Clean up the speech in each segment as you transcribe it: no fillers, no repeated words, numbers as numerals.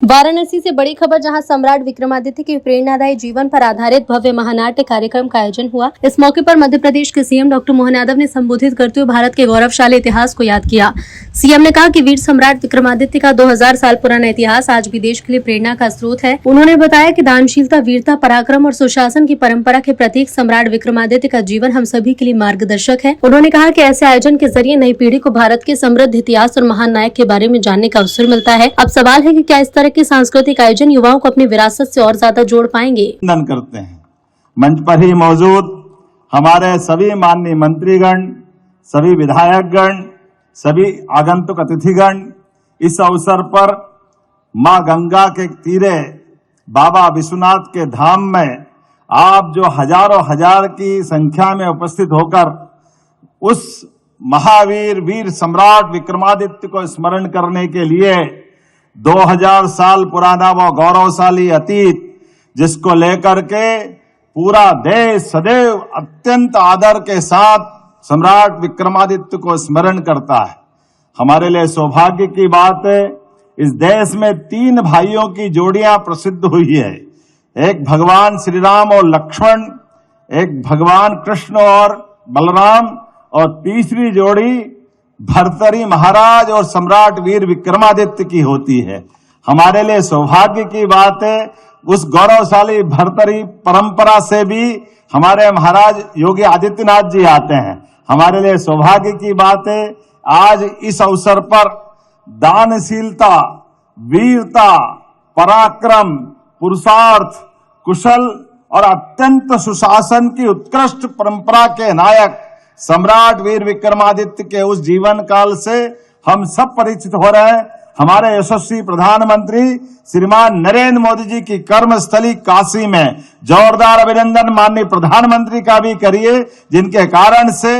वाराणसी से बड़ी खबर, जहां सम्राट विक्रमादित्य के प्रेरणादायी जीवन पर आधारित भव्य महानाट्य कार्यक्रम का आयोजन हुआ। इस मौके पर मध्य प्रदेश के सीएम डॉक्टर मोहन यादव ने संबोधित करते हुए भारत के गौरवशाली इतिहास को याद किया। सीएम ने कहा कि वीर सम्राट विक्रमादित्य का 2000 साल पुराना इतिहास आज भी देश के लिए प्रेरणा का स्रोत है। उन्होंने बताया कि दानशीलता, वीरता, पराक्रम और सुशासन की परंपरा के प्रतीक सम्राट विक्रमादित्य का जीवन हम सभी के लिए मार्गदर्शक है। उन्होंने कहा कि ऐसे आयोजन के जरिए नई पीढ़ी को भारत के समृद्ध इतिहास और महान नायक के बारे में जानने का अवसर मिलता है। अब सवाल है कि क्या इस तरह के सांस्कृतिक आयोजन युवाओं को अपनी विरासत से और ज्यादा जोड़ पाएंगे। करते हैं मंच पर ही मौजूद हमारे सभी माननीय मंत्रीगण, सभी विधायकगण, सभी आगंतुक अतिथिगण, इस अवसर पर मां गंगा के तीरे बाबा विश्वनाथ के धाम में आप जो हजारों हजार की संख्या में उपस्थित होकर उस महावीर वीर सम्राट विक्रमादित्य को स्मरण करने के लिए 2000 साल पुराना वो गौरवशाली अतीत, जिसको लेकर के पूरा देश सदैव अत्यंत आदर के साथ सम्राट विक्रमादित्य को स्मरण करता है। हमारे लिए सौभाग्य की बात है, इस देश में 3 भाइयों की जोड़ियां प्रसिद्ध हुई है। एक भगवान श्री राम और लक्ष्मण, एक भगवान कृष्ण और बलराम, और तीसरी जोड़ी भर्तरी महाराज और सम्राट वीर विक्रमादित्य की होती है। हमारे लिए सौभाग्य की बात है, उस गौरवशाली भर्तरी परंपरा से भी हमारे महाराज योगी आदित्यनाथ जी आते हैं। हमारे लिए सौभाग्य की बात है, आज इस अवसर पर दानशीलता, वीरता, पराक्रम, पुरुषार्थ, कुशल और अत्यंत सुशासन की उत्कृष्ट परंपरा के नायक सम्राट वीर विक्रमादित्य के उस जीवन काल से हम सब परिचित हो रहे हैं। हमारे यशस्वी प्रधानमंत्री श्रीमान नरेंद्र मोदी जी की कर्मस्थली काशी में जोरदार अभिनंदन माननीय प्रधानमंत्री का भी करिए, जिनके कारण से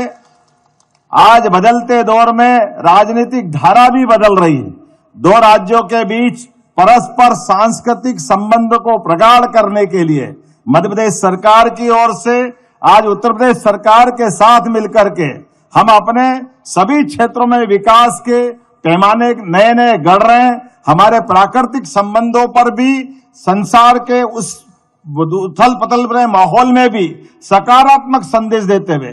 आज बदलते दौर में राजनीतिक धारा भी बदल रही है। 2 राज्यों के बीच परस्पर सांस्कृतिक संबंध को प्रगाढ़ करने के लिए मध्य प्रदेश सरकार की ओर से आज उत्तर प्रदेश सरकार के साथ मिलकर के हम अपने सभी क्षेत्रों में विकास के पैमाने नए नए गढ़ रहे हैं। हमारे प्राकृतिक संबंधों पर भी संसार के उस उथल पथल माहौल में भी सकारात्मक संदेश देते हुए